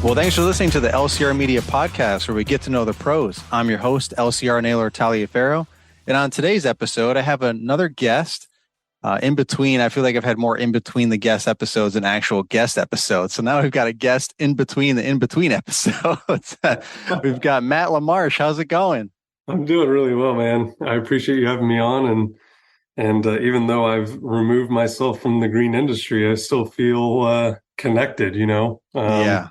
Well, thanks for listening to the LCR Media Podcast, where we get to know the pros. I'm your host, LCR Naylor Taliaferro. And on today's episode, I have another guest. In between, I feel like I've had more in between the guest episodes than actual guest episodes. So now we've got a guest in between the in between episodes. We've got Matt LaMarsh. How's it going? I'm doing really well, man. I appreciate you having me on. And even though I've removed myself from the green industry, I still feel connected, you know? Yeah.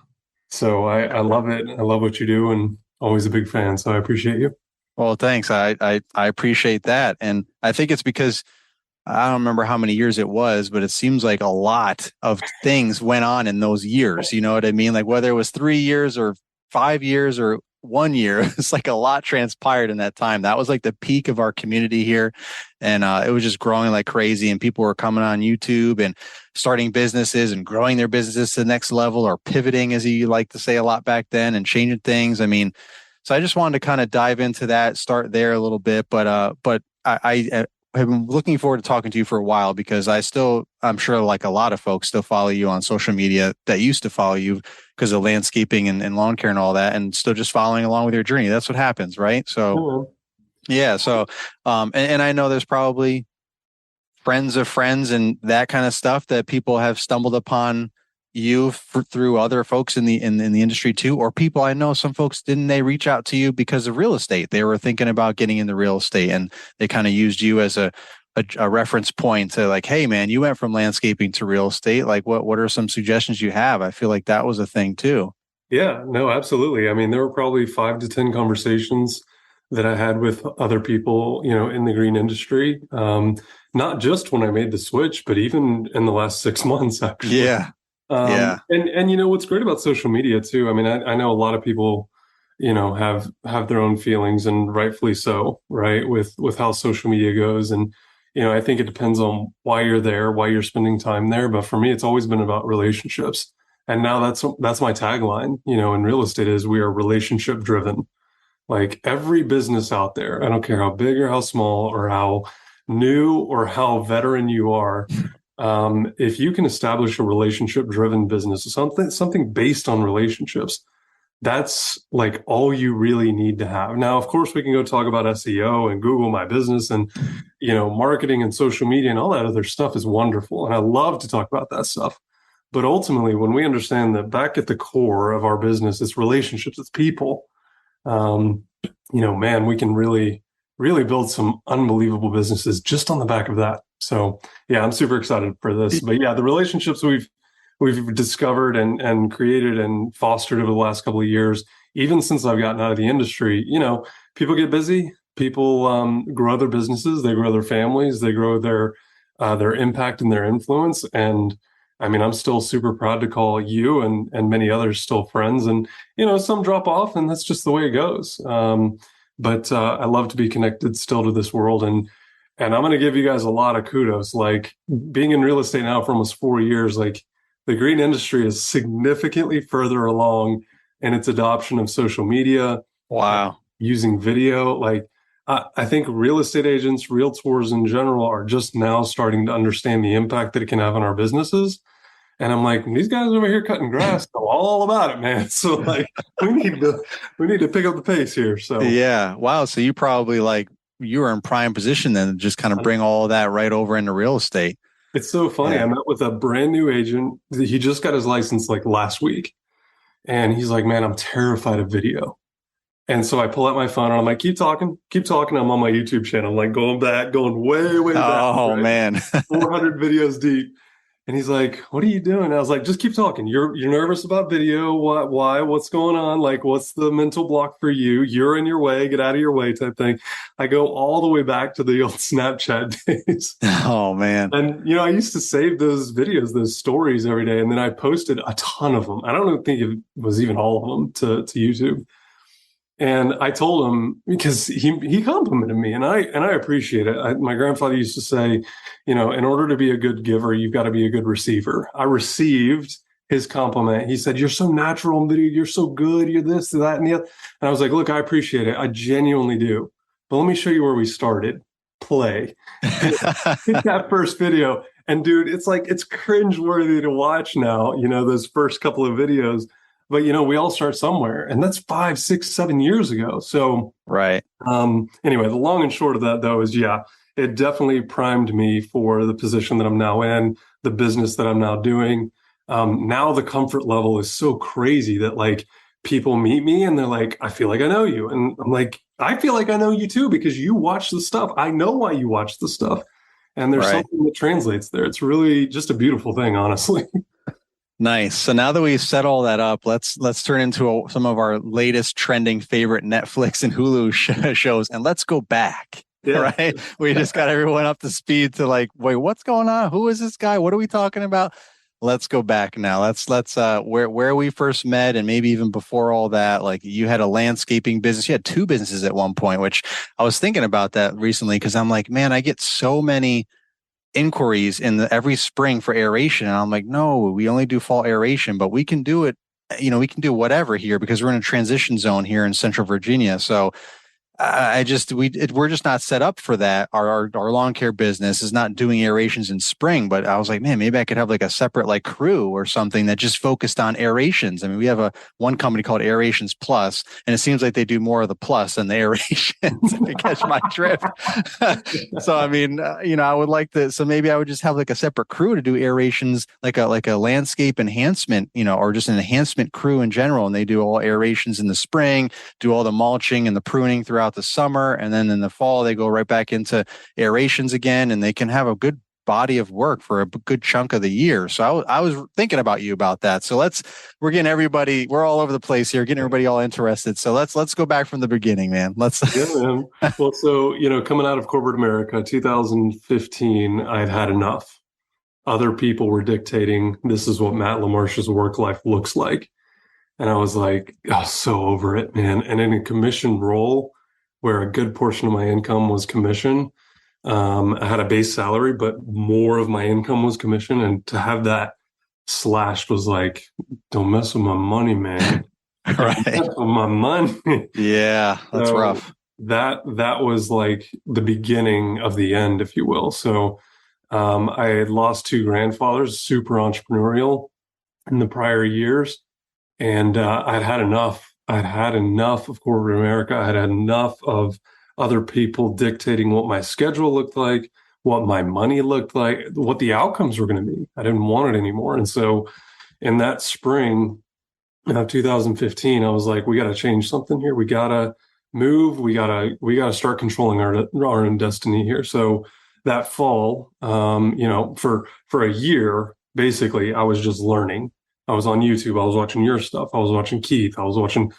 So I love it. I love what you do and always a big fan. So I appreciate you. Well, thanks. I appreciate that. And I think it's because I don't remember how many years it was, but it seems like a lot of things went on in those years. You know what I mean? Like whether it was 3 years or 5 years or 1 year, it's like a lot transpired in that time. That was like the peak of our community here. And it was just growing like crazy. And people were coming on YouTube and starting businesses and growing their businesses to the next level, or pivoting, as you like to say a lot back then, and changing things. I mean, so I just wanted to kind of dive into that, start there a little bit. But I have been looking forward to talking to you for a while, because I'm sure like a lot of folks still follow you on social media that used to follow you because of landscaping and lawn care and all that, and still just following along with your journey. That's what happens, right? So, yeah. So, and I know there's probably friends of friends and that kind of stuff that people have stumbled upon you through other folks in the industry too, or people I know. Some folks, didn't they reach out to you because of real estate? They were thinking about getting into real estate, and they kind of used you as a reference point to like, hey man, you went from landscaping to real estate. Like what are some suggestions you have? I feel like that was a thing too. Yeah, no, absolutely. I mean, there were probably 5 to 10 conversations that I had with other people, you know, in the green industry. Not just when I made the switch, but even in the last 6 months, actually. Yeah. Yeah. And you know, what's great about social media too, I mean, I know a lot of people, you know, have their own feelings, and rightfully so, right? With how social media goes. And, you know, I think it depends on why you're there, why you're spending time there. But for me, it's always been about relationships. And now that's my tagline, you know, in real estate, is we are relationship driven. Like every business out there, I don't care how big or how small or how new or how veteran you are, if you can establish a relationship-driven business, something based on relationships, that's like all you really need to have. Now, of course, we can go talk about SEO and Google My Business and, you know, marketing and social media and all that other stuff is wonderful. And I love to talk about that stuff. But ultimately, when we understand that back at the core of our business, it's relationships, it's people, you know, man, we can really build some unbelievable businesses just on the back of that. So yeah, I'm super excited for this. But yeah, the relationships we've discovered and created and fostered over the last couple of years, even since I've gotten out of the industry, you know, people get busy, people grow their businesses, they grow their families, they grow their impact and their influence. And I mean, I'm still super proud to call you and many others still friends. And, you know, some drop off, and that's just the way it goes. But I love to be connected still to this world. And I'm going to give you guys a lot of kudos. Like being in real estate now for almost 4 years, like the green industry is significantly further along in its adoption of social media. Wow. Using video. Like I think real estate agents, realtors in general are just now starting to understand the impact that it can have on our businesses. And I'm like, these guys over here cutting grass know all about it, man. So like we need to pick up the pace here. So yeah. Wow. So you were in prime position then to just kind of bring all of that right over into real estate. It's so funny. Yeah. I met with a brand new agent. He just got his license like last week. And he's like, man, I'm terrified of video. And so I pull out my phone and I'm like, keep talking. I'm on my YouTube channel. I'm like going way back. Oh, right? Man. 400 videos deep. And he's like, what are you doing? I was like, just keep talking. You're nervous about video. Why? What's going on? Like, what's the mental block for you? You're in your way. Get out of your way type thing. I go all the way back to the old Snapchat days. Oh, man. And, you know, I used to save those videos, those stories every day. And then I posted a ton of them. I don't think it was even all of them to YouTube. And I told him, because he complimented me, and I appreciate it. My grandfather used to say, you know, in order to be a good giver, you've got to be a good receiver. I received his compliment. He said, "You're so natural in video. You're so good. You're this, that, and the other." And I was like, "Look, I appreciate it. I genuinely do. But let me show you where we started. Play. Hit that first video." And dude, it's cringeworthy to watch now. You know, those first couple of videos. but we all start somewhere, and that's 5, 6, 7 years ago. So Right. anyway, the long and short of that, though, is yeah, it definitely primed me for the position that I'm now in, the business that I'm now doing. Now the comfort level is so crazy that like people meet me and they're like, I feel like I know you. And I'm like, I feel like I know you too, because you watch the stuff. I know why you watch the stuff. And there's Right. something that translates there. It's really just a beautiful thing, honestly. Nice. So now that we've set all that up, let's turn into some of our latest trending favorite Netflix and Hulu shows, and let's go back. Yeah. Right. We just got everyone up to speed to like, wait, what's going on? Who is this guy? What are we talking about? Let's go back now. Let's where we first met, and maybe even before all that. Like, you had a landscaping business. You had two businesses at one point, which I was thinking about that recently because I'm like, man, I get so many inquiries every spring for aeration. And I'm like, no, we only do fall aeration, but we can do it. We can do whatever here because we're in a transition zone here in Central Virginia. So we're just not set up for that. Our lawn care business is not doing aerations in spring, but I was like, man, maybe I could have like a separate like crew or something that just focused on aerations. I mean, we have one company called Aerations Plus, and it seems like they do more of the plus than the aerations. If you catch my drift. So I mean, I would like to. So maybe I would just have like a separate crew to do aerations, like a landscape enhancement, or just an enhancement crew in general, and they do all aerations in the spring, do all the mulching and the pruning throughout the summer, and then in the fall they go right back into aerations again, and they can have a good body of work for a good chunk of the year. So I was thinking about you about that. So we're all over the place here, getting everybody all interested. So let's go back from the beginning, man. Yeah, man. Well, so, coming out of corporate America, 2015, I'd had enough. Other people were dictating this is what Matt LaMarsh's work life looks like. And I was like, oh, so over it, man. And in a commission role where a good portion of my income was commission, I had a base salary, but more of my income was commission. And to have that slashed was like, don't mess with my money, man. Right. Don't mess with my money. Yeah, that's So rough. that was like the beginning of the end, if you will. So I had lost two grandfathers, super entrepreneurial in the prior years. And I'd had enough. I'd had enough of corporate America. I had had enough of other people dictating what my schedule looked like, what my money looked like, what the outcomes were going to be. I didn't want it anymore. And so in that spring of 2015, I was like, we got to change something here. We got to move. We got to start controlling our own destiny here. So that fall, for a year, basically, I was just learning. I was on YouTube. I was watching your stuff. I was watching Keith. I was watching,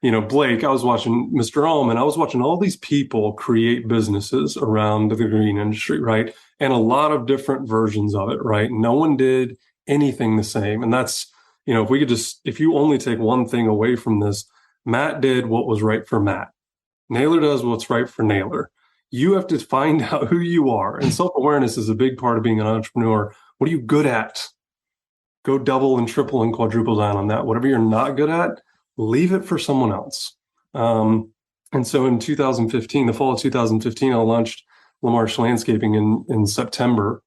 Blake. I was watching Mr. Ohm, and I was watching all these people create businesses around the green industry, right? And a lot of different versions of it, right? No one did anything the same. And that's, if you only take one thing away from this, Matt did what was right for Matt. Naylor does what's right for Naylor. You have to find out who you are. And self-awareness is a big part of being an entrepreneur. What are you good at? Go double and triple and quadruple down on that. Whatever you're not good at, leave it for someone else. And so in 2015, the fall of 2015, I launched LaMarsh Landscaping in September,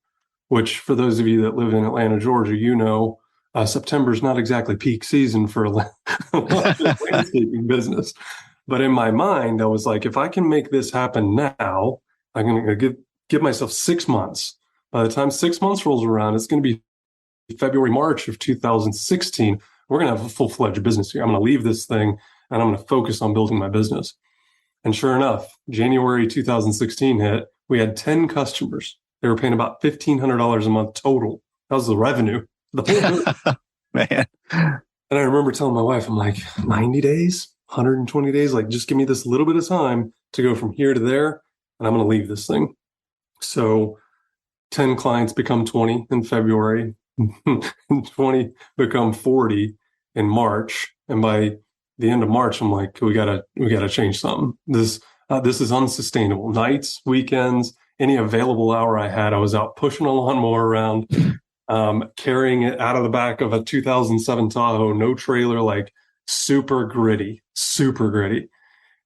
which for those of you that live in Atlanta, Georgia, September is not exactly peak season for a landscaping business. But in my mind, I was like, if I can make this happen now, I'm going to give myself 6 months. By the time 6 months rolls around, it's going to be February, March of 2016. We're going to have a full-fledged business here. I'm going to leave this thing and I'm going to focus on building my business. And sure enough, January 2016 hit. We had 10 customers. They were paying about $1,500 a month total. That was the revenue. The whole Man. And I remember telling my wife, I'm like, 90 days, 120 days, like just give me this little bit of time to go from here to there, and I'm going to leave this thing. So 10 clients become 20 in February, 20 become 40 in March. And by the end of March, I'm like, we gotta change something. This is unsustainable. Nights, weekends, any available hour I had, I was out pushing a lawnmower around, carrying it out of the back of a 2007 Tahoe, no trailer, like super gritty.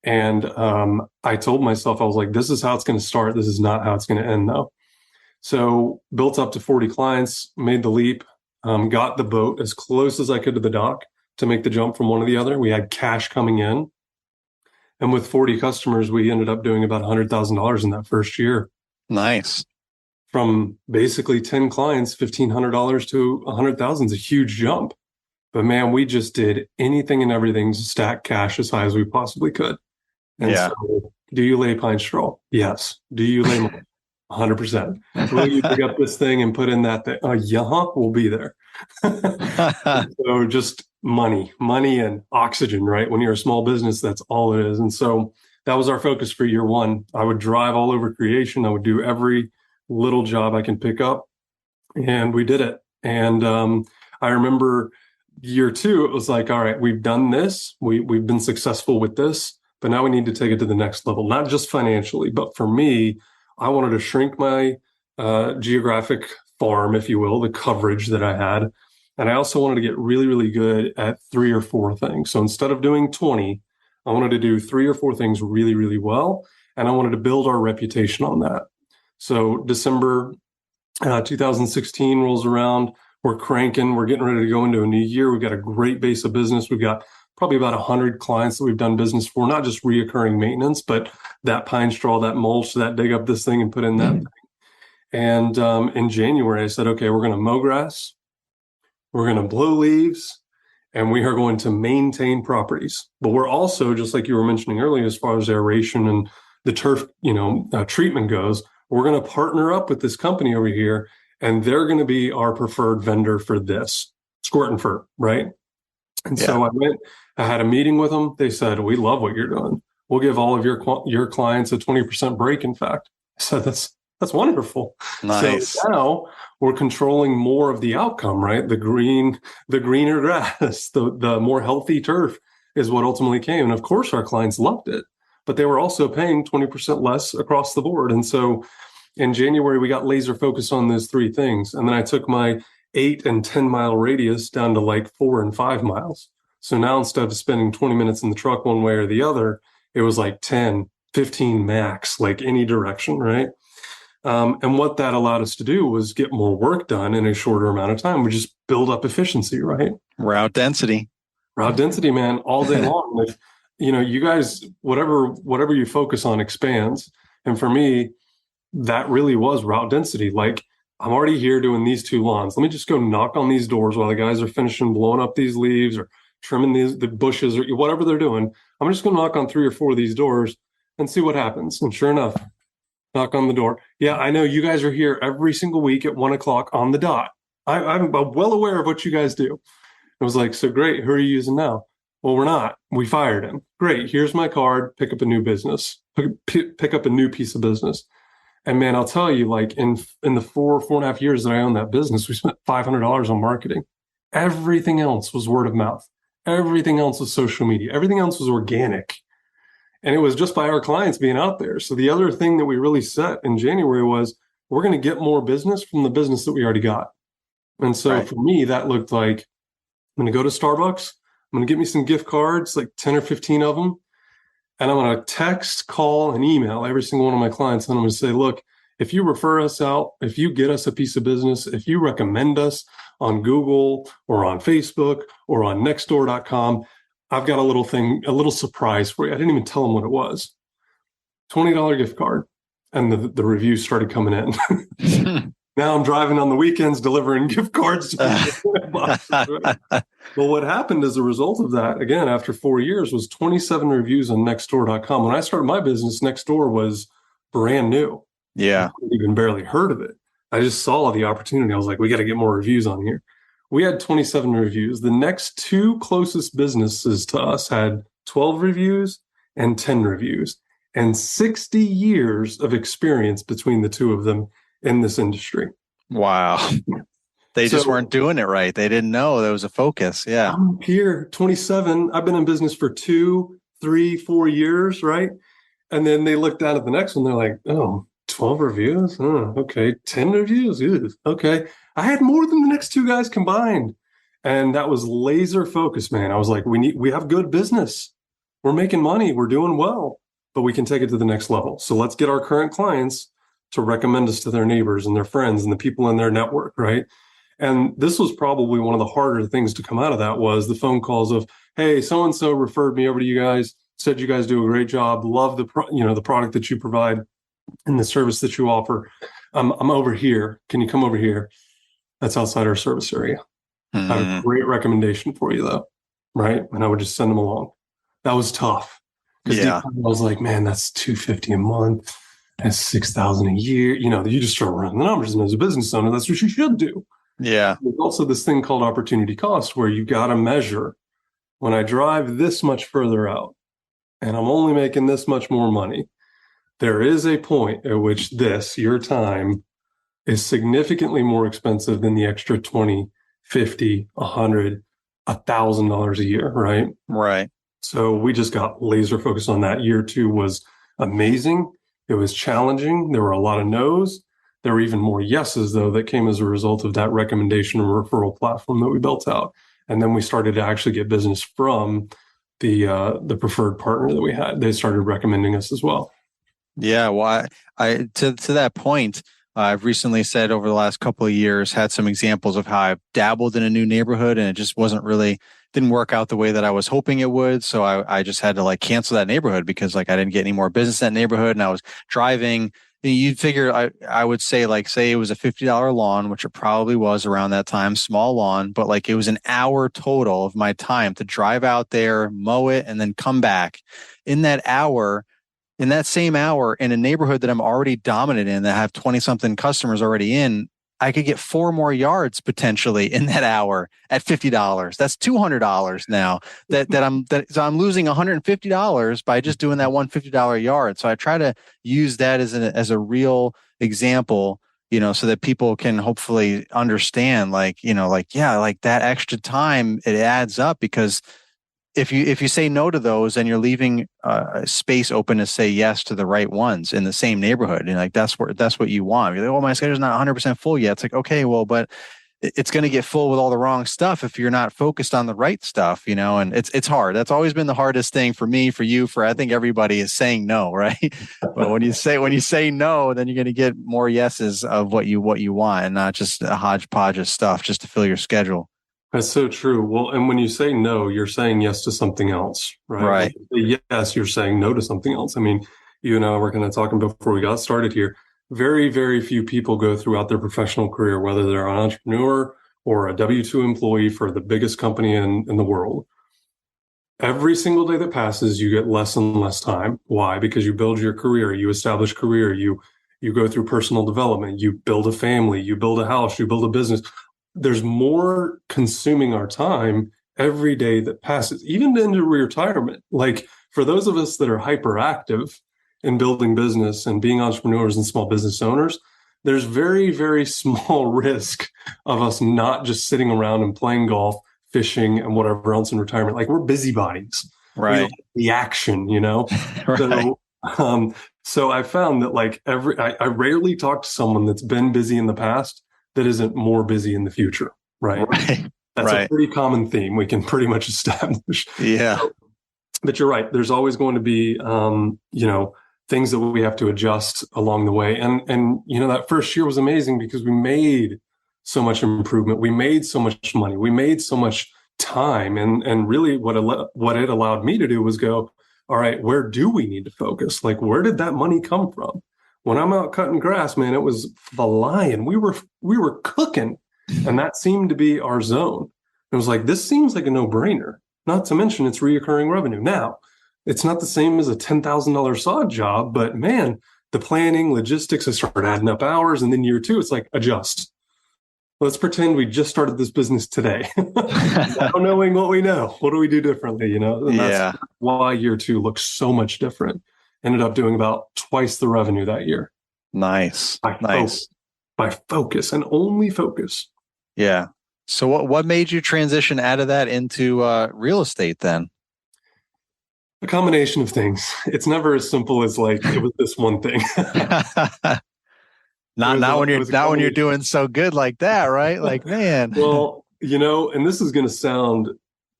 And I told myself, I was like, this is how it's going to start. This is not how it's going to end, though. So built up to 40 clients, made the leap, got the boat as close as I could to the dock. to make the jump from one to the other. We had cash coming in. And with 40 customers, we ended up doing about $100,000 in that first year. Nice. From basically 10 clients, $1,500 to $100,000 is a huge jump. But man, we just did anything and everything to stack cash as high as we possibly could. And so, do you lay pine straw? Yes. Do you lay money? 100%. Will you pick up this thing and put in that thing? Yeah, we'll be there. So just money and oxygen, right? When you're a small business, that's all it is. And so that was our focus for year one. I would drive all over creation. I would do every little job I can pick up, and we did it. And I remember year two, it was like, all right, we've done this. We've been successful with this, but now we need to take it to the next level, not just financially, but for me, I wanted to shrink my geographic farm, if you will, the coverage that I had. And I also wanted to get really, really good at 3 or 4 things. So instead of doing 20, I wanted to do 3 or 4 things really, really well. And I wanted to build our reputation on that. So December 2016 rolls around. We're cranking. We're getting ready to go into a new year. We've got a great base of business. We've got probably about 100 clients that we've done business for, not just reoccurring maintenance, but that pine straw, that mulch, that dig up this thing and put in that thing. And in January, I said, okay, we're going to mow grass. We're going to blow leaves, and we are going to maintain properties. But we're also, just like you were mentioning earlier, as far as aeration and the turf, treatment goes, we're going to partner up with this company over here, and they're going to be our preferred vendor for this, Squirt and Fur, right? And so I had a meeting with them. They said, we love what you're doing. We'll give all of your clients a 20% break, in fact. I said, that's wonderful. Nice. So now we're controlling more of the outcome, right? The greener grass, the more healthy turf is what ultimately came. And of course, our clients loved it, but they were also paying 20% less across the board. And so in January, we got laser focused on those 3 things. And then I took my 8 and 10 mile radius down to like 4 and 5 miles. So now instead of spending 20 minutes in the truck one way or the other, it was like 10, 15 max, like any direction, right? And what that allowed us to do was get more work done in a shorter amount of time. We just build up efficiency, right? Route density, man, all day long. If, you guys, whatever you focus on expands. And for me, that really was route density. Like, I'm already here doing these 2 lawns. Let me just go knock on these doors while the guys are finishing blowing up these leaves or trimming the bushes or whatever they're doing. I'm just going to knock on 3 or 4 of these doors and see what happens. And sure enough, knock on the door. Yeah, I know you guys are here every single week at 1:00 on the dot. I'm well aware of what you guys do. I was like, so great. Who are you using now? Well, we're not. We fired him. Great. Here's my card. Pick up a new business. Pick up a new piece of business. And man, I'll tell you, like in the 4.5 years that I owned that business, we spent $500 on marketing. Everything else was word of mouth. Everything else was social media. Everything else was organic. And it was just by our clients being out there. So the other thing that we really set in January was we're going to get more business from the business that we already got. And so for me, that looked like I'm going to go to Starbucks. I'm going to get me some gift cards, like 10 or 15 of them. And I'm going to text, call, and email every single one of my clients. And I'm going to say, look, if you refer us out, if you get us a piece of business, if you recommend us on Google or on Facebook or on nextdoor.com, I've got a little surprise for you. I didn't even tell them what it was. $20 gift card. And the reviews started coming in. Now I'm driving on the weekends delivering gift cards to people. Well, what happened as a result of that, again, after 4 years, was 27 reviews on nextdoor.com. When I started my business, Nextdoor was brand new. Yeah. I hadn't even barely heard of it. I just saw the opportunity. I was like, we got to get more reviews on here. We had 27 reviews. The next 2 closest businesses to us had 12 reviews and 10 reviews, and 60 years of experience between the 2 of them in this industry. Wow. They just weren't doing it right. They didn't know there was a focus. Yeah. I'm here, 27. I've been in business for 2, 3, 4 years, right? And then they look down at the next one. They're like, oh, 12 reviews? Oh, okay. 10 reviews? Ew, okay. I had more than the next 2 guys combined. And that was laser focused, man. I was like, we have good business. We're making money. We're doing well, but we can take it to the next level. So let's get our current clients to recommend us to their neighbors and their friends and the people in their network, right? And this was probably one of the harder things to come out of that was the phone calls of, hey, so-and-so referred me over to you guys, said you guys do a great job, love the product that you provide and the service that you offer. I'm over here. Can you come over here? That's outside our service area. I have a great recommendation for you though. Right. And I would just send them along. That was tough. Because Yeah. I was like, man, that's $250 a month. That's $6,000 a year. You just start running the numbers. And as a business owner, that's what you should do. Yeah. There's also this thing called opportunity cost where you got to measure when I drive this much further out and I'm only making this much more money. There is a point at which your time is significantly more expensive than the extra 20, 50, 100, $1,000 a year, right? Right. So we just got laser focused on that. Year 2 was amazing. It was challenging. There were a lot of no's. There were even more yeses, though, that came as a result of that recommendation and referral platform that we built out. And then we started to actually get business from the preferred partner that we had. They started recommending us as well. Yeah. Well, I to that point, I've recently said over the last couple of years, had some examples of how I've dabbled in a new neighborhood and it just didn't work out the way that I was hoping it would. So I just had to like cancel that neighborhood because like I didn't get any more business in that neighborhood and I was driving. You'd figure I would say it was a $50 lawn, which it probably was around that time, small lawn, but like it was an hour total of my time to drive out there, mow it, and then come back. In that same hour, in a neighborhood that I'm already dominant in, that I have 20 something customers already in, I could get 4 more yards potentially in that hour at $50. That's $200 now so I'm losing $150 by just doing that one $50 yard. So I try to use that as a real example, so that people can hopefully understand like that extra time, it adds up because if you say no to those and you're leaving space open to say yes to the right ones in the same neighborhood, and like that's what you want. You're like, oh, my schedule's not 100% full yet. It's like, okay, well, but it's going to get full with all the wrong stuff if you're not focused on the right stuff, and it's hard. That's always been the hardest thing for me, for you, for I think everybody is saying no, right? But when you say no, then you're going to get more yeses of what you want and not just a hodgepodge of stuff just to fill your schedule. That's so true. Well, and when you say no, you're saying yes to something else, right? Right. When you say yes, you're saying no to something else. I mean, you and I were kind of talking before we got started here. Very, very few people go throughout their professional career, whether they're an entrepreneur or a W-2 employee for the biggest company in the world. Every single day that passes, you get less and less time. Why? Because you build your career, you establish career, you go through personal development, you build a family, you build a house, you build a business. There's more consuming our time every day that passes, even into retirement. Like for those of us that are hyperactive in building business and being entrepreneurs and small business owners, there's very, very small risk of us not just sitting around and playing golf, fishing, and whatever else in retirement. Like we're busybodies. Right. We like the action, Right. So I found that like I rarely talk to someone that's been busy in the past that isn't more busy in the future, right? Right. That's right. a pretty common theme we can pretty much establish. Yeah. But you're right. There's always going to be, things that we have to adjust along the way. And that first year was amazing because we made so much improvement. We made so much money. We made so much time. And really what it allowed me to do was go, all right, where do we need to focus? Like, where did that money come from? When I'm out cutting grass, man, it was flying. We were cooking, and that seemed to be our zone. It was like, this seems like a no-brainer, not to mention it's reoccurring revenue. Now, it's not the same as a $10,000 sod job, but man, the planning, logistics, I started adding up hours, and then year 2, it's like, adjust. Let's pretend we just started this business today. Now knowing what we know, what do we do differently, And that's why year 2 looks so much different. Ended up doing about twice the revenue that year. Nice. By focus and only focus. Yeah. So what made you transition out of that into real estate then? A combination of things. It's never as simple as like it was this one thing. Not when you're doing so good like that, right? Like, man. Well, and this is going to sound,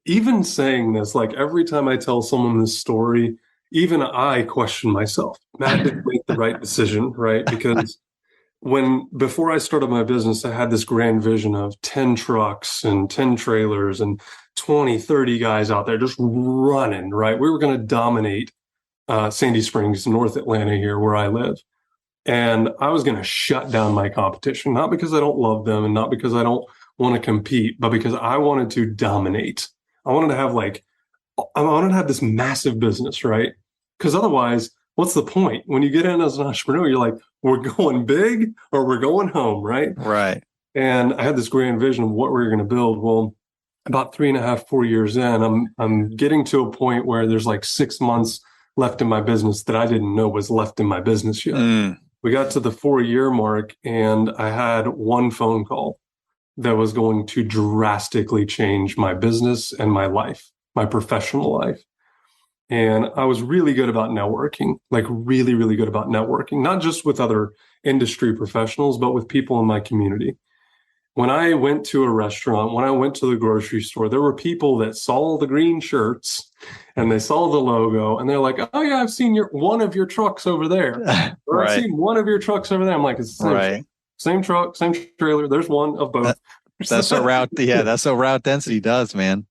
even saying this, like every time I tell someone this story, even I question myself. Matt didn't make the right decision, right? Because before I started my business, I had this grand vision of 10 trucks and 10 trailers and 20, 30 guys out there just running, right? We were going to dominate Sandy Springs, North Atlanta here where I live. And I was going to shut down my competition, not because I don't love them and not because I don't want to compete, but because I wanted to dominate. I wanted to have this massive business, right? Because otherwise, what's the point? When you get in as an entrepreneur, you're like, we're going big or we're going home, right? Right. And I had this grand vision of what we were going to build. Well, about 3.5, 4 years in, I'm getting to a point where there's like 6 months left in my business that I didn't know was left in my business yet. We got to the 4-year mark and I had one phone call that was going to drastically change my business and my life, my professional life. And I was really good about networking, like really, really good about networking, not just with other industry professionals, but with people in my community. When I went to a restaurant, when I went to the grocery store, there were people that saw the green shirts and they saw the logo and they're like, oh yeah, I've seen one of your trucks over there. Or Right. I've seen one of your trucks over there. I'm like, it's the same, Right. same truck, same trailer. There's one of both. That's what route. Yeah, that's what route density does, man.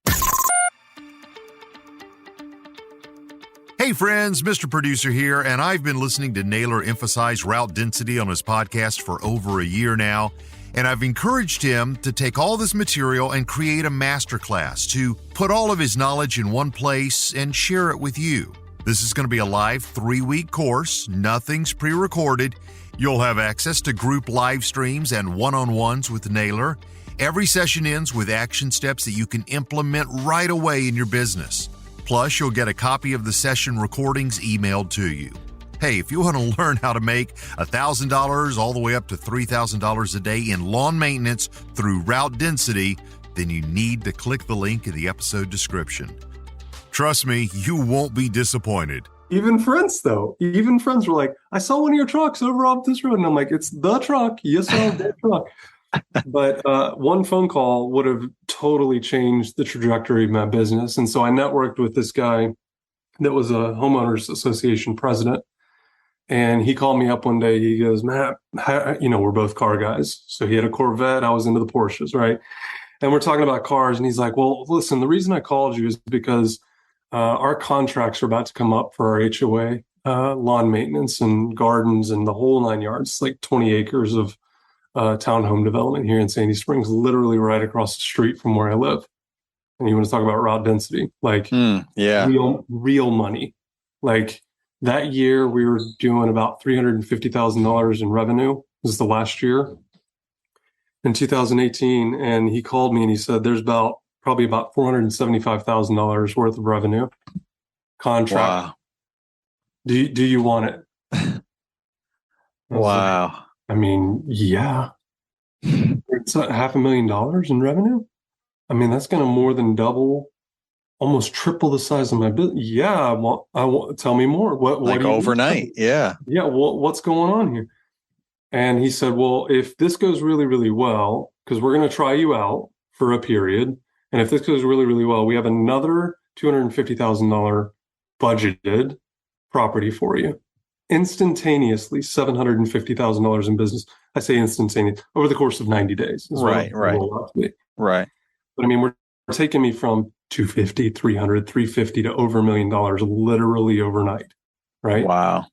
Hey friends, Mr. Producer here, and I've been listening to Naylor emphasize route density on his podcast for over a year now, and I've encouraged him to take all this material and create a masterclass to put all of his knowledge in one place and share it with you. This is going to be a live 3-week course. Nothing's pre-recorded. You'll have access to group live streams and one-on-ones with Naylor. Every session ends with action steps that you can implement right away in your business. Plus, you'll get a copy of the session recordings emailed to you. Hey, if you want to learn how to make $1,000 all the way up to $3,000 a day in lawn maintenance through route density, then you need to click the link in the episode description. Trust me, you won't be disappointed. Even friends were like, I saw one of your trucks over off this road. And I'm like, it's the truck. You saw the truck. But one phone call would have totally changed the trajectory of my business. And so I networked with this guy that was a homeowners association president. And he called me up one day. He goes, Matt, we're both car guys. So he had a Corvette. I was into the Porsches, right? And we're talking about cars. And he's like, well, listen, the reason I called you is because our contracts are about to come up for our HOA, lawn maintenance and gardens and the whole 9 yards. It's like 20 acres of townhome development here in Sandy Springs, literally right across the street from where I live. And you want to talk about route density, like real money. Like that year we were doing about $350,000 in revenue. This is the last year in 2018. And he called me and he said, there's probably about $475,000 worth of revenue contract. Wow. Do you want it? Wow. I mean, yeah, it's $500,000 in revenue. I mean, that's going to more than double, almost triple the size of my business. Yeah, I want. Tell me more. What like do you overnight? need? Yeah. What's going on here? And he said, well, if this goes really, really well, because we're going to try you out for a period, and if this goes really, really well, we have another $250,000 budgeted property for you. Instantaneously, $750,000 in business. I say instantaneous over the course of 90 days. Right. But I mean, we're taking me from 250, 300, 350 to over $1 million literally overnight. Right. Wow.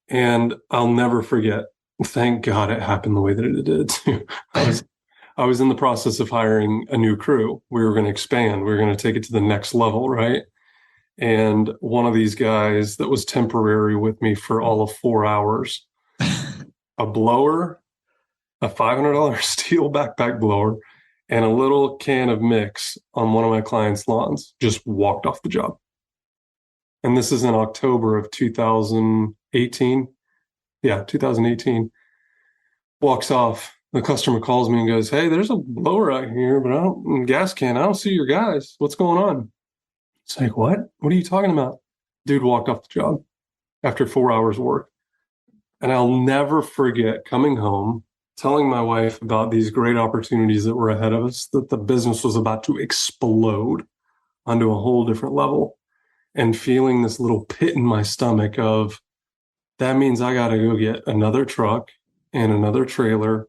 And I'll never forget. Thank God it happened the way that it did. I was in the process of hiring a new crew. We were going to expand. We were going to take it to the next level. Right. And one of these guys that was temporary with me for all of 4 hours, a blower, a $500 steel backpack blower, and a little can of mix on one of my clients' lawns, just walked off the job. And this is in October of 2018. Yeah, 2018. Walks off. The customer calls me and goes, hey, there's a blower out here, but gas can. I don't see your guys. What's going on? It's like, what? What are you talking about? Dude walked off the job after 4 hours work. And I'll never forget coming home, telling my wife about these great opportunities that were ahead of us, that the business was about to explode onto a whole different level, and feeling this little pit in my stomach of, that means I got to go get another truck and another trailer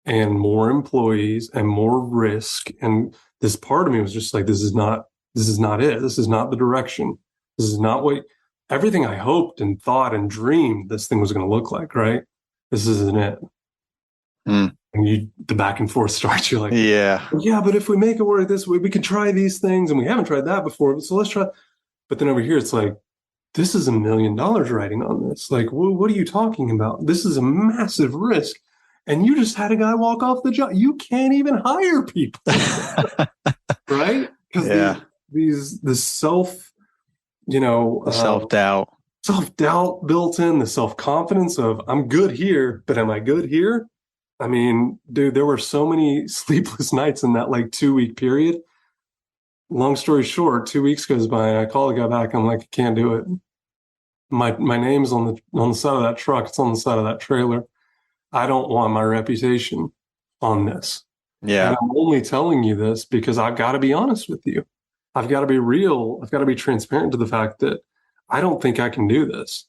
and more employees and more risk. And this part of me was just like, this is not it. This is not the direction. This is not what everything I hoped and thought and dreamed this thing was going to look like, right? This isn't it. Mm. And the back and forth starts. You're like, yeah, but if we make it work this way, we can try these things, and we haven't tried that before. So let's try. But then over here, it's like, this is $1 million riding on this. Like, what are you talking about? This is a massive risk. And you just had a guy walk off the job. You can't even hire people, right? Because the self, self-doubt built in, the self-confidence of, I'm good here, but am I good here? I mean, dude, there were so many sleepless nights in that like 2-week period. Long story short, 2 weeks goes by and I call the guy back. I'm like, I can't do it. My name's on the side of that truck. It's on the side of that trailer. I don't want my reputation on this. Yeah. And I'm only telling you this because I've got to be honest with you. I've got to be real. I've got to be transparent to the fact that I don't think I can do this.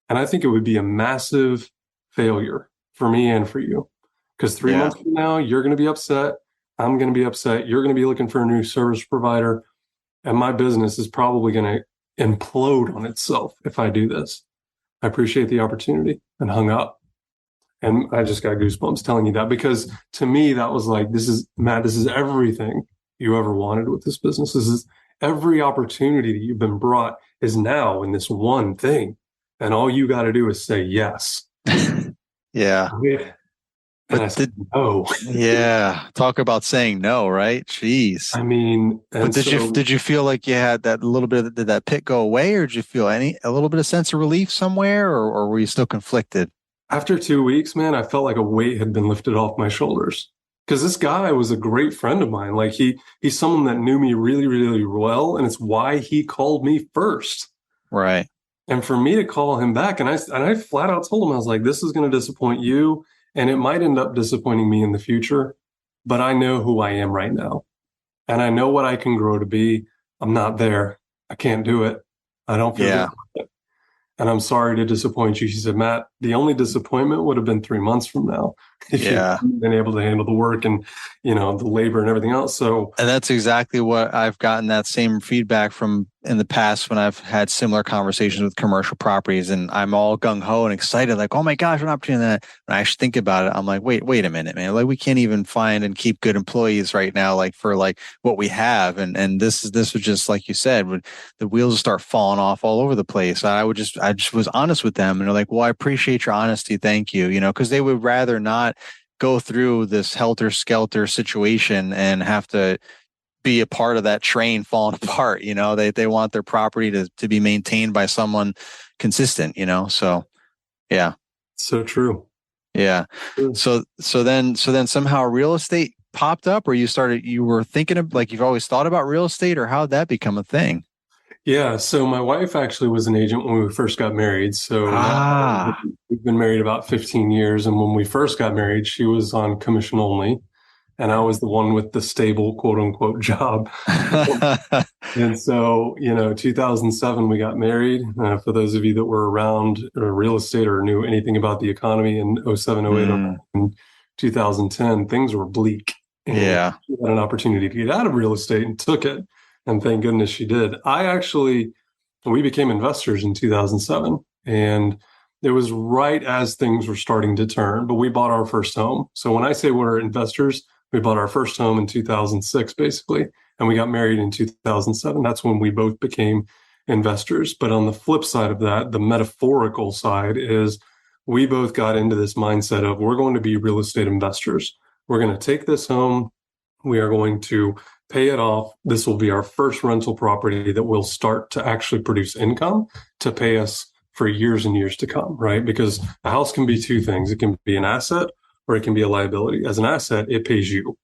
And I think it would be a massive failure for me and for you. Because 3 months from now, you're going to be upset. I'm going to be upset. You're going to be looking for a new service provider. And my business is probably going to implode on itself if I do this. I appreciate the opportunity, and hung up. And I just got goosebumps telling you that, because to me, that was like, Matt, this is everything you ever wanted with this business. This is every opportunity that you've been brought is now in this one thing. And all you got to do is say yes. Yeah. And I said, no. Yeah. Talk about saying no, right? Jeez. I mean, but did you feel like you had that little bit did that pit go away, or did you feel a little bit of sense of relief somewhere, or were you still conflicted? After 2 weeks, man, I felt like a weight had been lifted off my shoulders, because this guy was a great friend of mine. Like he's someone that knew me really, really well. And it's why he called me first. Right. And for me to call him back, and I flat out told him, I was like, this is going to disappoint you. And it might end up disappointing me in the future, but I know who I am right now. And I know what I can grow to be. I'm not there. I can't do it. I don't feel good about it. And I'm sorry to disappoint you. She said, Matt, the only disappointment would have been 3 months from now if you hadn't been able to handle the work and, the labor and everything else. So, and that's exactly what I've gotten that same feedback from in the past when I've had similar conversations with commercial properties, and I'm all gung ho and excited, like, oh my gosh, an opportunity. When I actually think about it, I'm like, wait a minute, man. Like, we can't even find and keep good employees right now, like for like what we have. And this was just like you said, when the wheels start falling off all over the place. I just was honest with them, and they're like, well, I appreciate your honesty. Thank you. Because they would rather not go through this helter-skelter situation and have to be a part of that train falling apart. They want their property to be maintained by someone consistent, so yeah. So true. Yeah. So then somehow real estate popped up, or you were thinking of, like, you've always thought about real estate, or how'd that become a thing? Yeah. So my wife actually was an agent when we first got married. So we've been married about 15 years. And when we first got married, she was on commission only, and I was the one with the stable, quote unquote, job. And so, 2007, we got married. For those of you that were around real estate or knew anything about the economy in 07, 08, and 2010, things were bleak. And she had an opportunity to get out of real estate and took it. And thank goodness she did. We became investors in 2007. And it was right as things were starting to turn, but we bought our first home. So when I say we're investors, we bought our first home in 2006, basically, and we got married in 2007. That's when we both became investors. But on the flip side of that, the metaphorical side is we both got into this mindset of, we're going to be real estate investors. We're going to take this home. We are going to pay it off. This will be our first rental property that will start to actually produce income to pay us for years and years to come, right? Because a house can be two things. It can be an asset, or it can be a liability. As an asset, it pays you.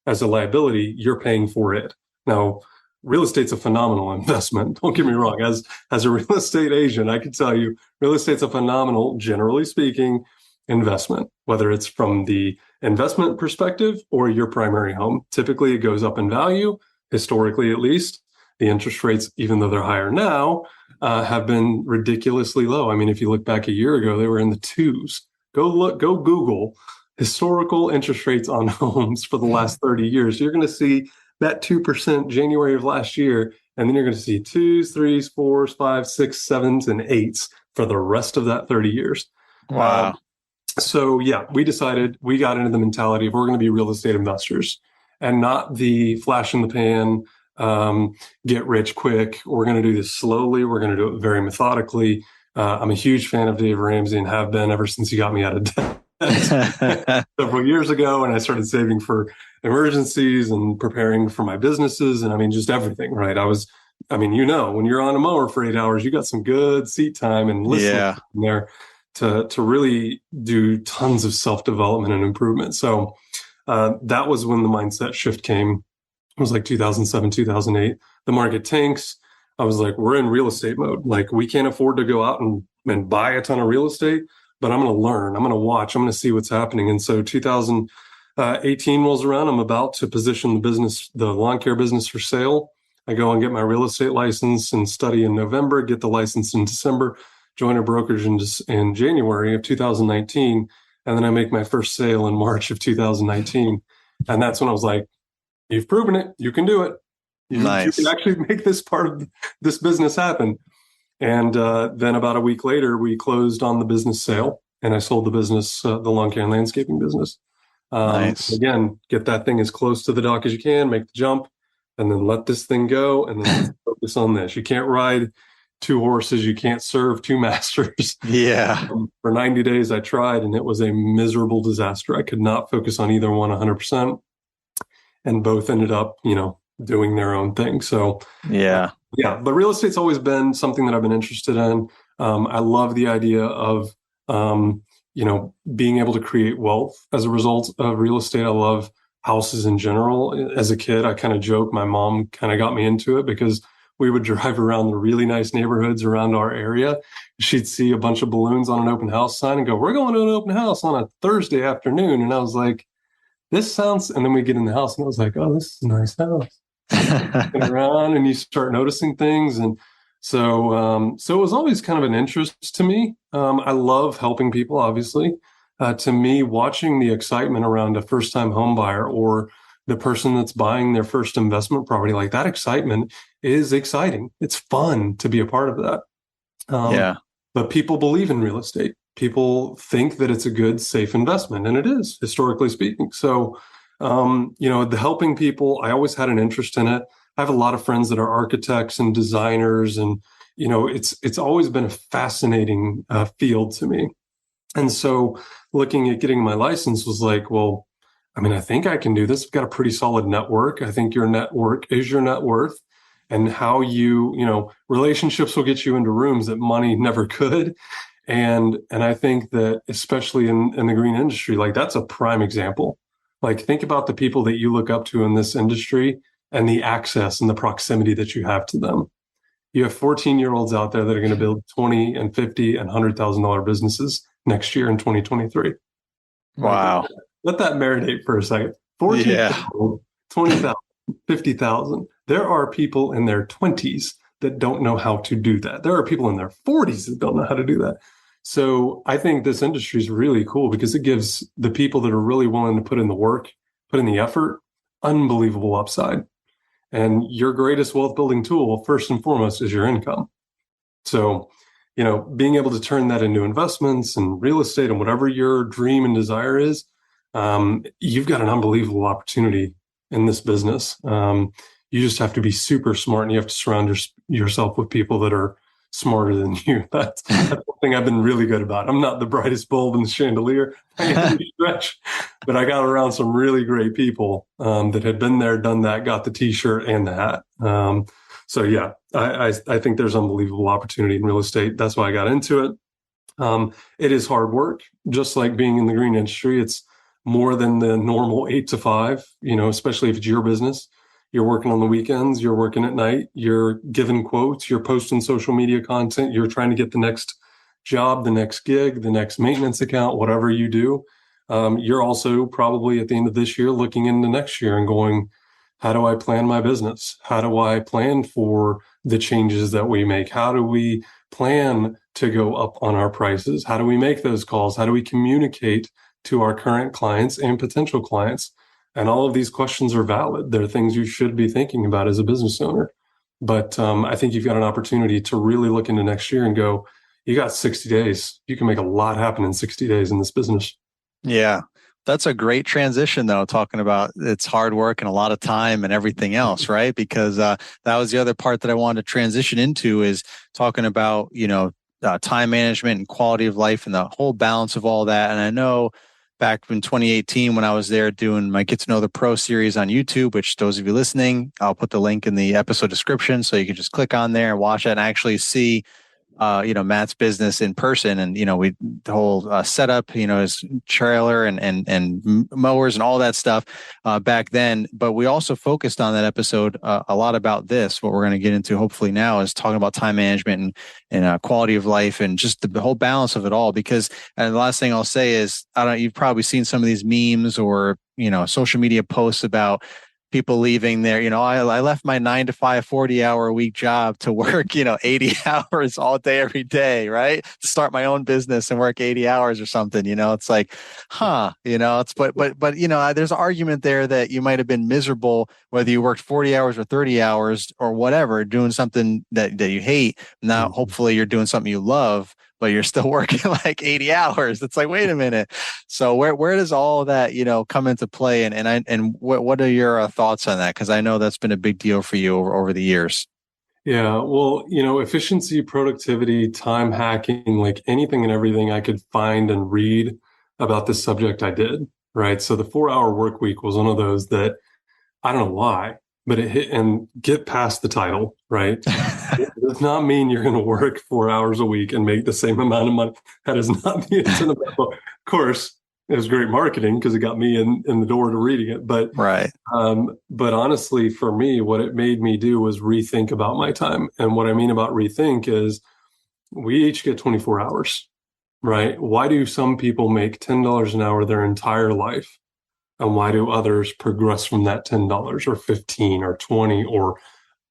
As a liability, you're paying for it. Now, real estate's a phenomenal investment. Don't get me wrong. As a real estate agent, I can tell you, real estate's a phenomenal, generally speaking, investment, whether it's from the investment perspective or your primary home. Typically, it goes up in value, historically at least. The interest rates, even though they're higher now, have been ridiculously low. I mean, if you look back a year ago, they were in the twos. go Google historical interest rates on homes for the last 30 years. You're going to see that 2% January of last year, and then you're going to see 2s, 3s, 4s, 5s, 6s, 7s, and 8s for the rest of that 30 years. Wow. So yeah, we got into the mentality of we're going to be real estate investors and not the flash in the pan, get rich quick. We're going to do this slowly. We're going to do it very methodically. I'm a huge fan of Dave Ramsey and have been ever since he got me out of debt several years ago. And I started saving for emergencies and preparing for my businesses. And I mean, just everything, right? when you're on a mower for 8 hours, you got some good seat time and listening there to really do tons of self-development and improvement. So that was when the mindset shift came. It was like 2007, 2008. The market tanks. I was like, we're in real estate mode. Like, we can't afford to go out and buy a ton of real estate, but I'm going to learn. I'm going to watch. I'm going to see what's happening. And so 2018 rolls around. I'm about to position the lawn care business for sale. I go and get my real estate license and study in November, get the license in December, join a brokerage in January of 2019. And then I make my first sale in March of 2019. And that's when I was like, you've proven it. You can do it. Nice. You can actually make this part of this business happen. And then about a week later, we closed on the business sale, and I sold the business, the lawn care and landscaping business. Nice. Again, get that thing as close to the dock as you can, make the jump, and then let this thing go, and then focus on this. You can't ride two horses. You can't serve two masters. Yeah. For 90 days, I tried, and it was a miserable disaster. I could not focus on either one 100%. And both ended up, doing their own thing. So yeah, but real estate's always been something that I've been interested in. I love the idea of, being able to create wealth as a result of real estate. I love houses in general. As a kid, I kind of joke, my mom kind of got me into it because we would drive around the really nice neighborhoods around our area. She'd see a bunch of balloons on an open house sign and go, we're going to an open house on a Thursday afternoon. And I was like, this sounds, and then we get in the house and I was like, oh, this is a nice house. Around and you start noticing things. And so it was always kind of an interest to me. I love helping people, obviously. To me, watching the excitement around a first-time home buyer or the person that's buying their first investment property, like that excitement is exciting. It's fun to be a part of that. But people believe in real estate. People think that it's a good, safe investment, and it is, historically speaking. So, the helping people, I always had an interest in it. I have a lot of friends that are architects and designers, and, it's always been a fascinating field to me. And so looking at getting my license was like, well, I think I can do this. I've got a pretty solid network. I think your network is your net worth, and how relationships will get you into rooms that money never could. And I think that especially in the green industry, like that's a prime example. Like, think about the people that you look up to in this industry and the access and the proximity that you have to them. You have 14-year-olds out there that are going to build $20 and $50 and $100,000 businesses next year in 2023. Wow. Let that marinate for a second. 14,000, 20,000, 50,000. There are people in their 20s that don't know how to do that. There are people in their 40s that don't know how to do that. So I think this industry is really cool because it gives the people that are really willing to put in the work, put in the effort, unbelievable upside. And your greatest wealth building tool, first and foremost, is your income. So, being able to turn that into investments and real estate and whatever your dream and desire is, you've got an unbelievable opportunity in this business. You just have to be super smart, and you have to surround yourself with people that are smarter than you. That's one thing I've been really good about. I'm not the brightest bulb in the chandelier by any stretch, but I got around some really great people that had been there, done that, got the t-shirt and the hat. So yeah, I think there's unbelievable opportunity in real estate. That's why I got into it. It is hard work, just like being in the green industry. It's more than the normal 8 to 5, especially if it's your business. You're working on the weekends, you're working at night, you're giving quotes, you're posting social media content, you're trying to get the next job, the next gig, the next maintenance account, whatever you do. You're also probably at the end of this year looking into next year and going, how do I plan my business? How do I plan for the changes that we make? How do we plan to go up on our prices? How do we make those calls? How do we communicate to our current clients and potential clients? And all of these questions are valid. They're things you should be thinking about as a business owner. But I think you've got an opportunity to really look into next year and go, you got 60 days. You can make a lot happen in 60 days in this business. Yeah. That's a great transition, though, talking about it's hard work and a lot of time and everything else, right? Because that was the other part that I wanted to transition into, is talking about, time management and quality of life and the whole balance of all that. And I know back in 2018, when I was there doing my Get to Know the Pro series on YouTube, which those of you listening, I'll put the link in the episode description so you can just click on there and watch it and actually see Matt's business in person. And, the whole setup, his trailer and mowers and all that stuff back then. But we also focused on that episode a lot about this. What we're going to get into hopefully now is talking about time management and quality of life and just the whole balance of it all. Because, and the last thing I'll say is, you've probably seen some of these memes or, social media posts about people leaving there. I left my 9 to 5, 40-hour a week job to work, 80 hours all day, every day, right? To start my own business and work 80 hours or something, it's like, but there's an argument there that you might have been miserable, whether you worked 40 hours or 30 hours or whatever, doing something that you hate. Now, hopefully you're doing something you love, but you're still working like 80 hours. It's like, wait a minute. So where does all of that, come into play? And what are your thoughts on that? Because I know that's been a big deal for you over the years. Yeah, well, efficiency, productivity, time hacking, like anything and everything I could find and read about this subject, I did, right? So the 4-hour work week was one of those that I don't know why, but it hit, and get past the title, right? It does not mean you're going to work 4 hours a week and make the same amount of money. That is not the intent of that book. Of course, it was great marketing because it got me in the door to reading it. But right. But honestly, for me, what it made me do was rethink about my time. And what I mean about rethink is we each get 24 hours, right? Why do some people make $10 an hour their entire life? And why do others progress from that $10 or 15 or 20 or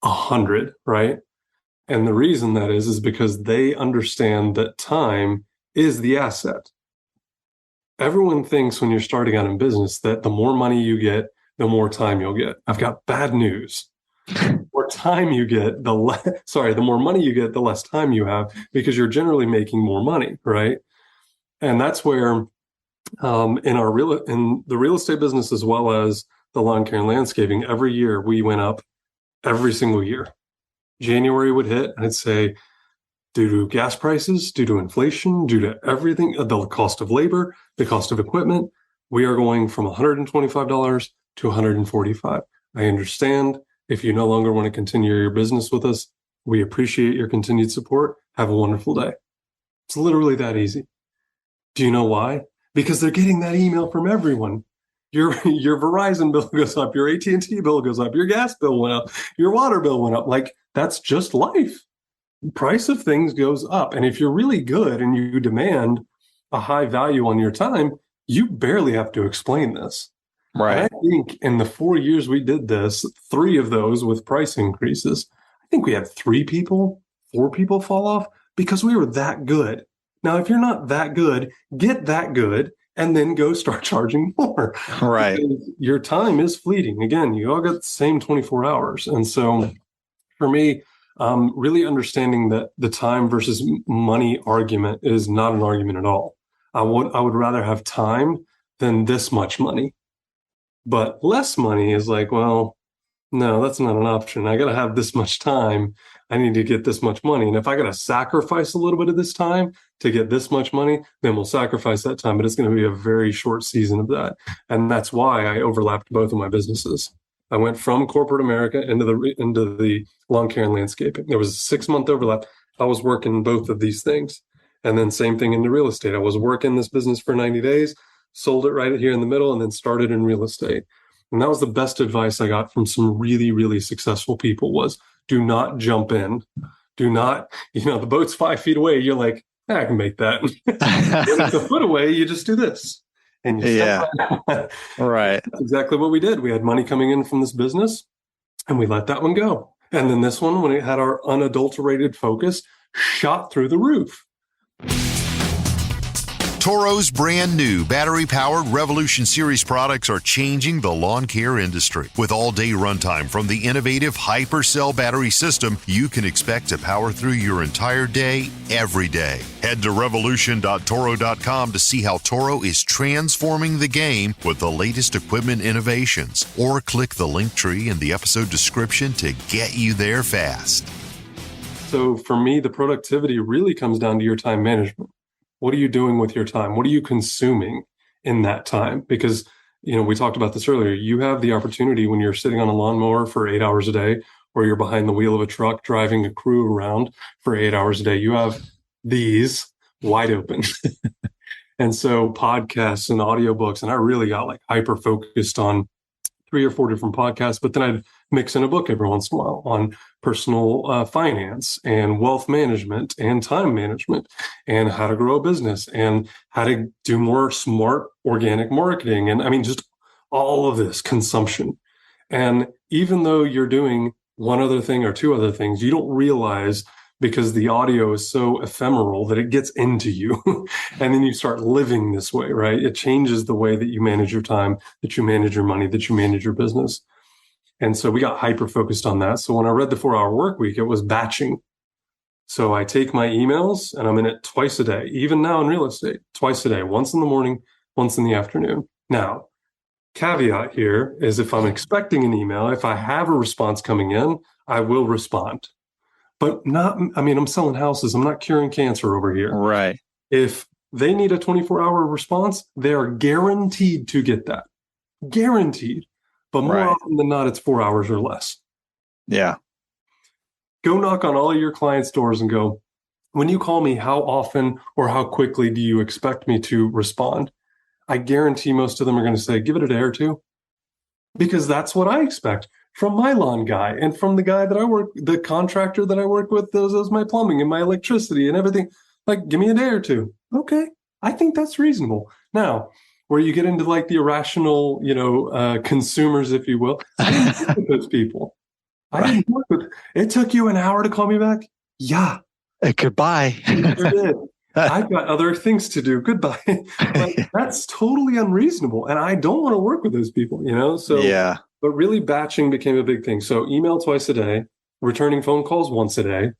100, right? And the reason that is because they understand that time is the asset. Everyone thinks when you're starting out in business that the more money you get, the more time you'll get. I've got bad news. The more time you get, the more money you get, the less time you have, because you're generally making more money, right? And that's where in the real estate business, as well as the lawn care and landscaping, every year we went up every single year. January would hit, and I'd say, due to gas prices, due to inflation, due to everything, the cost of labor, the cost of equipment, we are going from $125 to $145. I understand if you no longer want to continue your business with us, we appreciate your continued support. Have a wonderful day. It's literally that easy. Do you know why? Because they're getting that email from everyone. Your Verizon bill goes up, your AT&T bill goes up, your gas bill went up, your water bill went up. Like, that's just life. The price of things goes up. And if you're really good and you demand a high value on your time, you barely have to explain this. Right. And I think in the 4 years we did this, 3 of those with price increases, I think we had 4 people fall off because we were that good. Now, if you're not that good, get that good and then go start charging more. Right. Because your time is fleeting. Again, you all got the same 24 hours. And so for me, really understanding that the time versus money argument is not an argument at all. I would rather have time than this much money. But less money is like, well, no, that's not an option. I got to have this much time. I need to get this much money. And if I got to sacrifice a little bit of this time to get this much money, then we'll sacrifice that time. But it's going to be a very short season of that. And that's why I overlapped both of my businesses. I went from corporate America into the lawn care and landscaping. There was a 6-month overlap. I was working both of these things. And then same thing into real estate. I was working this business for 90 days, sold it right here in the middle, and then started in real estate. And that was the best advice I got from some really, really successful people was do not jump in. Do not, the boat's 5 feet away. You're like, I can make that. When it's a foot away, you just do this. And you step right. That's exactly what we did. We had money coming in from this business and we let that one go. And then this one, when it had our unadulterated focus, shot through the roof. Toro's brand new battery-powered Revolution Series products are changing the lawn care industry. With all-day runtime from the innovative HyperCell battery system, you can expect to power through your entire day, every day. Head to revolution.toro.com to see how Toro is transforming the game with the latest equipment innovations, or click the link tree in the episode description to get you there fast. So for me, the productivity really comes down to your time management. What are you doing with your time? What are you consuming in that time? Because, we talked about this earlier. You have the opportunity when you're sitting on a lawnmower for 8 hours a day, or you're behind the wheel of a truck driving a crew around for 8 hours a day. You have these wide open. And so podcasts and audiobooks, and I really got like hyper focused on 3 or 4 different podcasts, but then I'd mix in a book every once in a while on personal finance and wealth management and time management and how to grow a business and how to do more smart organic marketing. And I mean, just all of this consumption. And even though you're doing one other thing or 2 other things, you don't realize, because the audio is so ephemeral, that it gets into you. And then you start living this way, right? It changes the way that you manage your time, that you manage your money, that you manage your business. And so we got hyper focused on that. So when I read the 4-Hour Work Week, it was batching. So I take my emails and I'm in it twice a day, even now in real estate, twice a day, once in the morning, once in the afternoon. Now, caveat here is if I'm expecting an email, if I have a response coming in, I will respond. But I'm selling houses. I'm not curing cancer over here. Right. If they need a 24-hour response, they are guaranteed to get that. Guaranteed. But more often than not, it's 4 hours or less. Yeah. Go knock on all of your clients' doors and go, when you call me, how often or how quickly do you expect me to respond? I guarantee most of them are going to say, give it a day or 2. Because that's what I expect from my lawn guy and from the guy that I work, the contractor that I work with, those my plumbing and my electricity and everything. Like, give me a day or 2. Okay. I think that's reasonable. Now, where you get into like the irrational, consumers, if you will, I didn't work with those people. I didn't work with, it took you an hour to call me back? Yeah. Goodbye. Sure did. I've got other things to do. Goodbye. Like, that's totally unreasonable. And I don't want to work with those people, So, yeah. But really batching became a big thing. So email twice a day, returning phone calls once a day.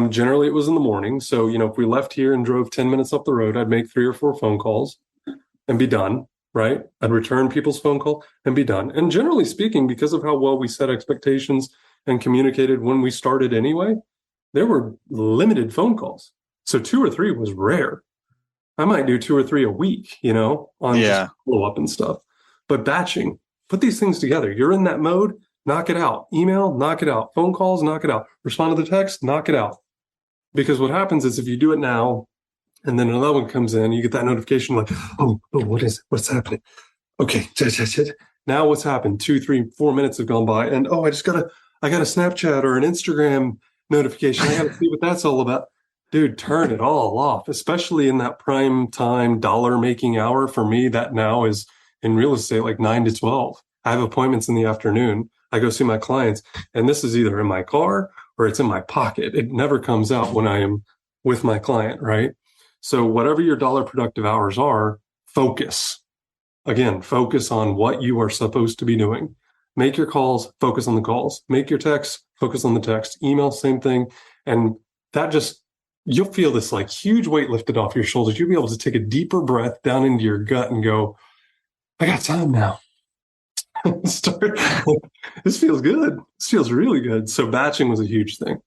Generally it was in the morning. So, if we left here and drove 10 minutes up the road, I'd make 3 or 4 phone calls and be done, right? I'd return people's phone call and be done. And generally speaking, because of how well we set expectations and communicated when we started anyway, there were limited phone calls. So 2 or 3 was rare. I might do 2 or 3 a week, on just follow up and stuff. But batching, put these things together. You're in that mode, knock it out. Email, knock it out. Phone calls, knock it out. Respond to the text, knock it out. Because what happens is if you do it now, and then another one comes in, you get that notification like, oh, what is it? What's happening? Okay. Now what's happened? 2, 3, 4 minutes have gone by. And I got a Snapchat or an Instagram notification. I got to see what that's all about. Dude, turn it all off, especially in that prime time dollar making hour. For me, that now is in real estate, like 9 to 12. I have appointments in the afternoon. I go see my clients, and this is either in my car or it's in my pocket. It never comes out when I am with my client, right? So whatever your dollar productive hours are, focus. Again, focus on what you are supposed to be doing. Make your calls, focus on the calls. Make your texts, focus on the text. Email, same thing. And that you'll feel this like huge weight lifted off your shoulders. You'll be able to take a deeper breath down into your gut and go, I got time now. This feels good. This feels really good. So batching was a huge thing.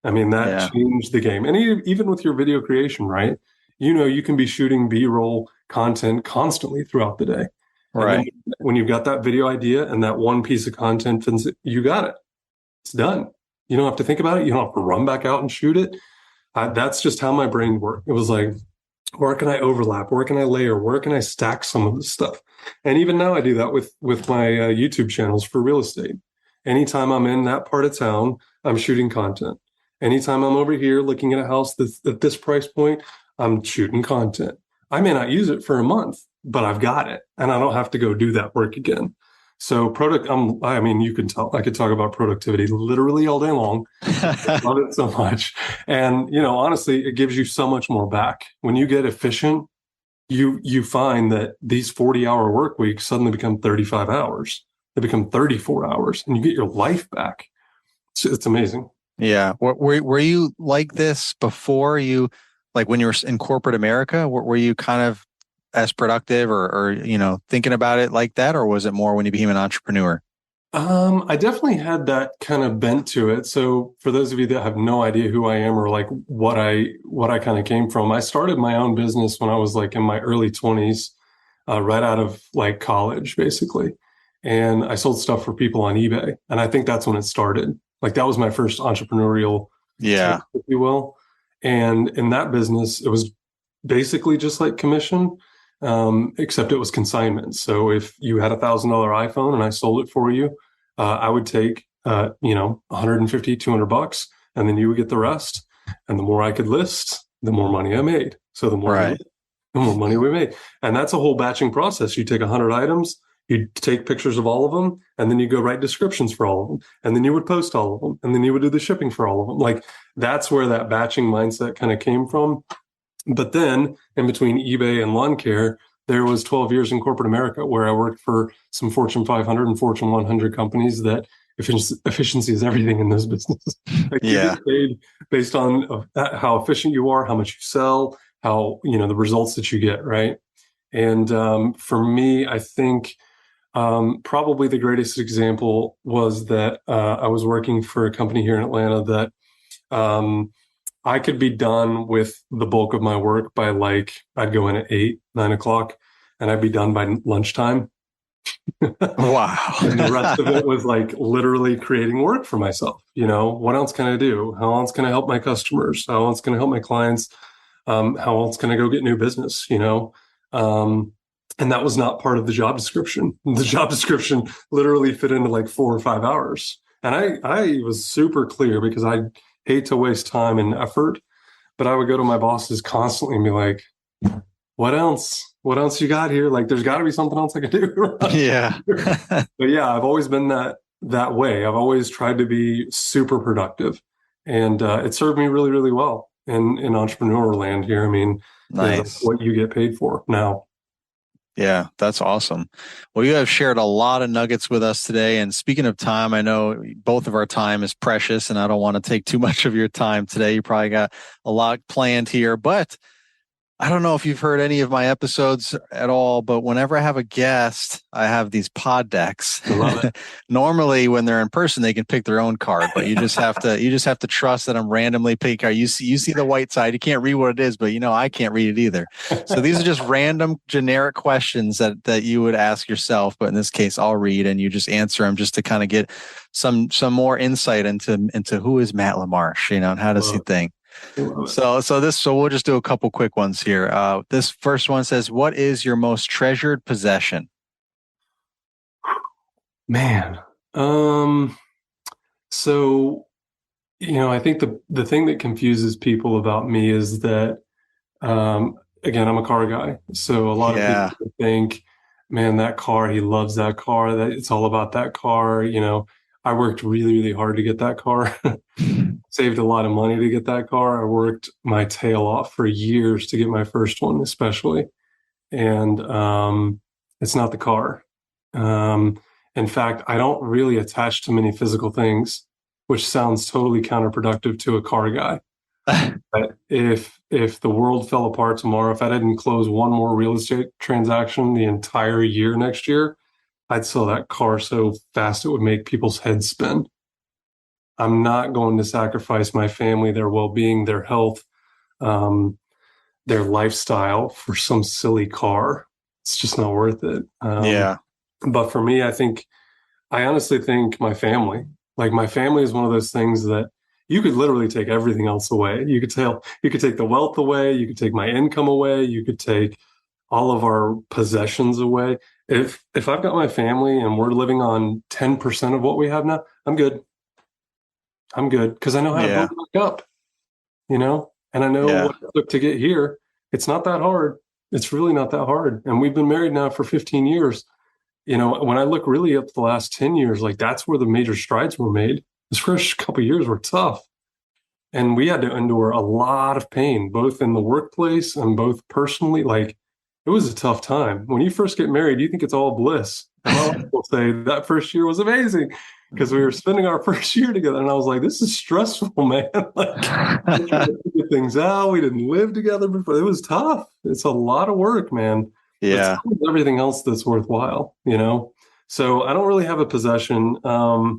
I mean, that changed the game. And even with your video creation, right? You can be shooting B-roll content constantly throughout the day. Right. When you've got that video idea and that one piece of content, you got it. It's done. You don't have to think about it. You don't have to run back out and shoot it. That's just how my brain worked. It was like, where can I overlap? Where can I layer? Where can I stack some of this stuff? And even now I do that with my YouTube channels for real estate. Anytime I'm in that part of town, I'm shooting content. Anytime I'm over here looking at a house that's at this price point, I'm shooting content. I may not use it for a month, but I've got it and I don't have to go do that work again. So I mean, you can tell I could talk about productivity literally all day long. I love it so much. And, honestly, it gives you so much more back. When you get efficient, you find that these 40-hour work weeks suddenly become 35 hours. They become 34 hours and you get your life back. It's amazing. Yeah. Were you like this before you, like when you were in corporate America? Were you kind of as productive or thinking about it like that? Or was it more when you became an entrepreneur? I definitely had that kind of bent to it. So for those of you that have no idea who I am or like what I kind of came from, I started my own business when I was like in my early 20s, right out of like college, basically. And I sold stuff for people on eBay. And I think that's when it started. Like that was my first entrepreneurial Yeah. taste, if you will. And in that business, it was basically just like commission, except it was consignment. So if you had $1,000 iPhone and I sold it for you, I would take, 150, $200, and then you would get the rest. And the more I could list, the more money I made. So the Right. more money we made. And that's a whole batching process. You take 100 items, you take pictures of all of them, and then you go write descriptions for all of them. And then you would post all of them. And then you would do the shipping for all of them. Like that's where that batching mindset kind of came from. But then in between eBay and lawn care, there was 12 years in corporate America where I worked for some Fortune 500 and Fortune 100 companies that efficiency is everything in those businesses. Like you Yeah. get paid based on how efficient you are, how much you sell, how, the results that you get, right? And for me, I think probably the greatest example was that I was working for a company here in Atlanta that I could be done with the bulk of my work by like, I'd go in at 8, 9 o'clock, and I'd be done by lunchtime. Wow. And the rest of it was like literally creating work for myself. What else can I do? How else can I help my customers? How else can I help my clients? How else can I go get new business? And that was not part of the job description. The job description literally fit into like 4 or 5 hours. And I was super clear because I hate to waste time and effort, but I would go to my bosses constantly and be like, what else? What else you got here? Like, there's got to be something else I could do. Yeah. But yeah, I've always been that way. I've always tried to be super productive, and it served me really, really well in entrepreneur land here. I mean, that's Nice. what you get paid for now. Yeah, that's awesome. Well, you have shared a lot of nuggets with us today. And speaking of time, I know both of our time is precious and I don't want to take too much of your time today. You probably got a lot planned here, but I don't know if you've heard any of my episodes at all, but whenever I have a guest, I have these pod decks. I love it. Normally when they're in person, they can pick their own card, but you just have to trust that I'm randomly picking card. You see the white side. You can't read what it is, but I can't read it either. So these are just random generic questions that you would ask yourself, but in this case, I'll read and you just answer them just to kind of get some more insight into who is Matt LaMarsh, and how does he think. So we'll just do a couple quick ones here. This first one says, what is your most treasured possession? Man. So, I think the thing that confuses people about me is that, again, I'm a car guy. So a lot of people think, man, that car, he loves that car, that it's all about that car. I worked really, really hard to get that car. Saved a lot of money to get that car. I worked my tail off for years to get my first one, especially. And it's not the car. In fact, I don't really attach to many physical things, which sounds totally counterproductive to a car guy. But if the world fell apart tomorrow, if I didn't close one more real estate transaction the entire year next year, I'd sell that car so fast it would make people's heads spin. I'm not going to sacrifice my family, their well-being, their health, their lifestyle for some silly car. It's just not worth it. But for me, I honestly think my family is one of those things that you could literally take everything else away. You could take the wealth away. You could take my income away. You could take all of our possessions away. If I've got my family and we're living on 10% of what we have now, I'm good. Because I know how to build it back up, and I know what it took to get here. It's not that hard. It's really not that hard. And we've been married now for 15 years. when I look really up the last 10 years, like that's where the major strides were made. This first couple of years were tough. And we had to endure a lot of pain, both in the workplace and both personally. Like it was a tough time. When you first get married, you think it's all bliss. And my wife will say that first year was amazing because we were spending our first year together. And I was like, this is stressful, man. Like we tried to figure things out. We didn't live together before. It was tough. It's a lot of work, man. Yeah. It's everything else that's worthwhile, So I don't really have a possession I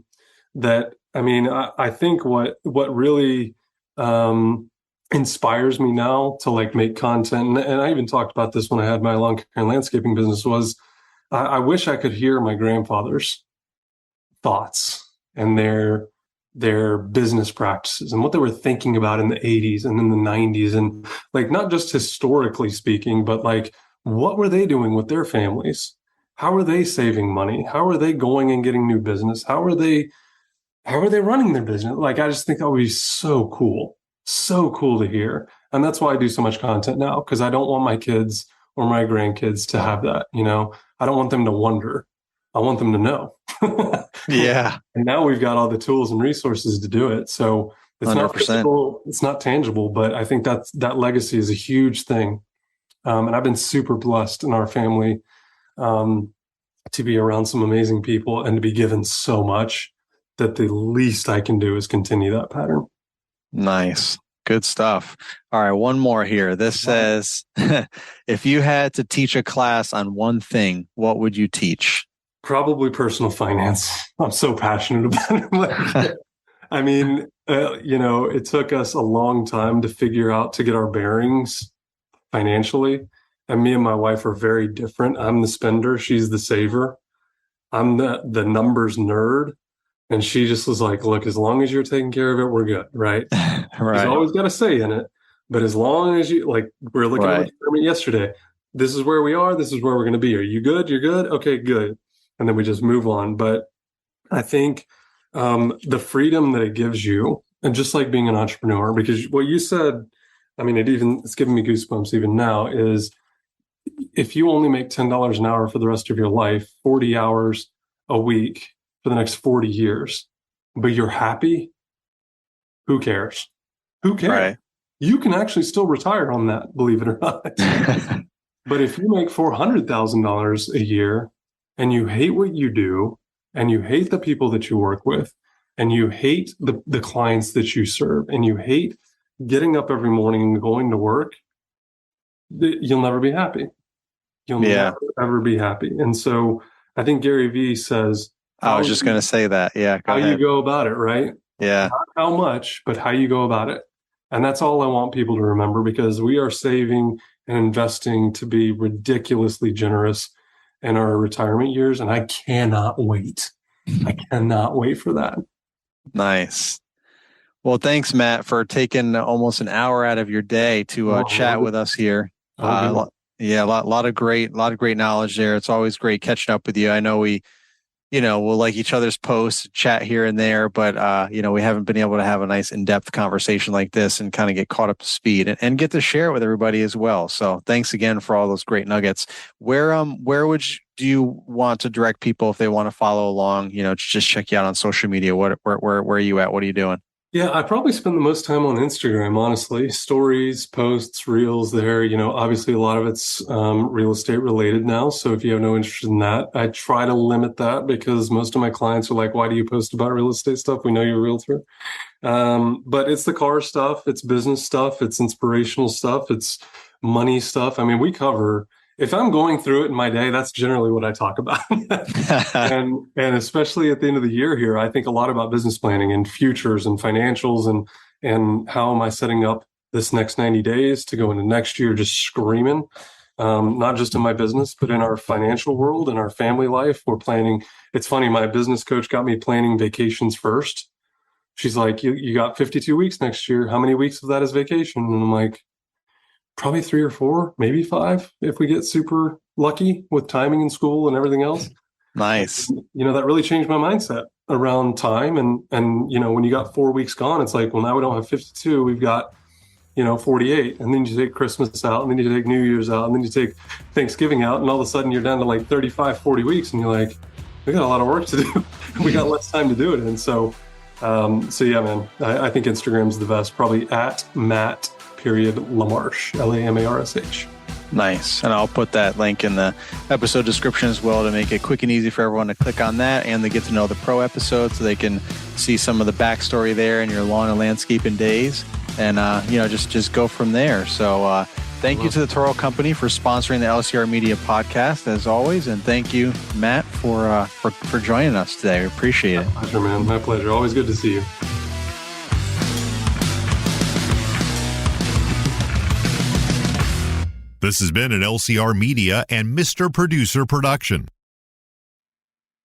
think what really inspires me now to like make content, and I even talked about this when I had my lawn care and landscaping business, was I wish I could hear my grandfather's thoughts and their business practices and what they were thinking about in the 80s and in the 90s, and like not just historically speaking, but like what were they doing with their families? How are they saving money? How are they going and getting new business? How are they running their business? Like, I just think that would be so cool to hear. And that's why I do so much content now, because I don't want my kids or my grandkids to have that. I don't want them to wonder. I want them to know. Yeah. And now we've got all the tools and resources to do it. So it's 100%. Not physical, it's not tangible, but I think that legacy is a huge thing. And I've been super blessed in our family to be around some amazing people and to be given so much that the least I can do is continue that pattern. Nice. Good stuff. All right. One more here. This says, if you had to teach a class on one thing, what would you teach? Probably personal finance. I'm so passionate about it. I mean, it took us a long time to figure out, to get our bearings financially. And me and my wife are very different. I'm the spender. She's the saver. I'm the numbers nerd. And she just was like, look, as long as you're taking care of it, we're good, right? Right. She's always got a say in it. But as long as you, like, we're looking at the tournament yesterday, this is where we are. This is where we're going to be. Are you good? You're good? Okay, good. And then we just move on. But I think the freedom that it gives you, and just like being an entrepreneur, because what you said, I mean, it's giving me goosebumps even now, is if you only make $10 an hour for the rest of your life, 40 hours a week for the next 40 years, but you're happy, who cares? Who cares? Right. You can actually still retire on that, believe it or not. But if you make $400,000 a year and you hate what you do, and you hate the people that you work with, and you hate the clients that you serve, and you hate getting up every morning and going to work, you'll never be happy. You'll never, ever be happy. And so I think Gary Vee says, I was just going to say that. Yeah. How you go about it, right? Yeah. Not how much, but how you go about it. And that's all I want people to remember, because we are saving and investing to be ridiculously generous in our retirement years. And I cannot wait. I cannot wait for that. Nice. Well, thanks, Matt, for taking almost an hour out of your day to chat with us here. Yeah, a lot of great knowledge there. It's always great catching up with you. I know we'll like each other's posts, chat here and there, but we haven't been able to have a nice in-depth conversation like this and kind of get caught up to speed and get to share it with everybody as well. So thanks again for all those great nuggets. Where do you want to direct people if they want to follow along? Just check you out on social media. Where are you at? What are you doing? Yeah, I probably spend the most time on Instagram, honestly. Stories, posts, reels there. Obviously a lot of it's real estate related now. So if you have no interest in that, I try to limit that, because most of my clients are like, why do you post about real estate stuff? We know you're a realtor. But it's the car stuff. It's business stuff. It's inspirational stuff. It's money stuff. I mean, we cover, if I'm going through it in my day, that's generally what I talk about. and especially at the end of the year here, I think a lot about business planning and futures and financials and how am I setting up this next 90 days to go into next year just screaming, not just in my business, but in our financial world, in our family life. We're planning. It's funny, my business coach got me planning vacations first. She's like, you got 52 weeks next year. How many weeks of that is vacation? And I'm like, probably 3 or 4, maybe 5, if we get super lucky with timing in school and everything else. Nice. And, that really changed my mindset around time. And when you got 4 weeks gone, it's like, well, now we don't have 52. We've got, 48, and then you take Christmas out, and then you take New Year's out, and then you take Thanksgiving out, and all of a sudden you're down to like 35, 40 weeks, and you're like, we got a lot of work to do. We got less time to do it. And so yeah, man, I think Instagram's the best, probably at Matt.LaMarsh, LaMarsh. Nice. And I'll put that link in the episode description as well to make it quick and easy for everyone to click on that, and they get to know the pro episode so they can see some of the backstory there in your lawn and landscaping days, and just go from there. So thank you to the Toro Company for sponsoring the LCR Media podcast as always, and thank you, Matt, for joining us today. We appreciate it. My pleasure, man. My pleasure. Always good to see you. This has been an LCR Media and Mr. Producer production.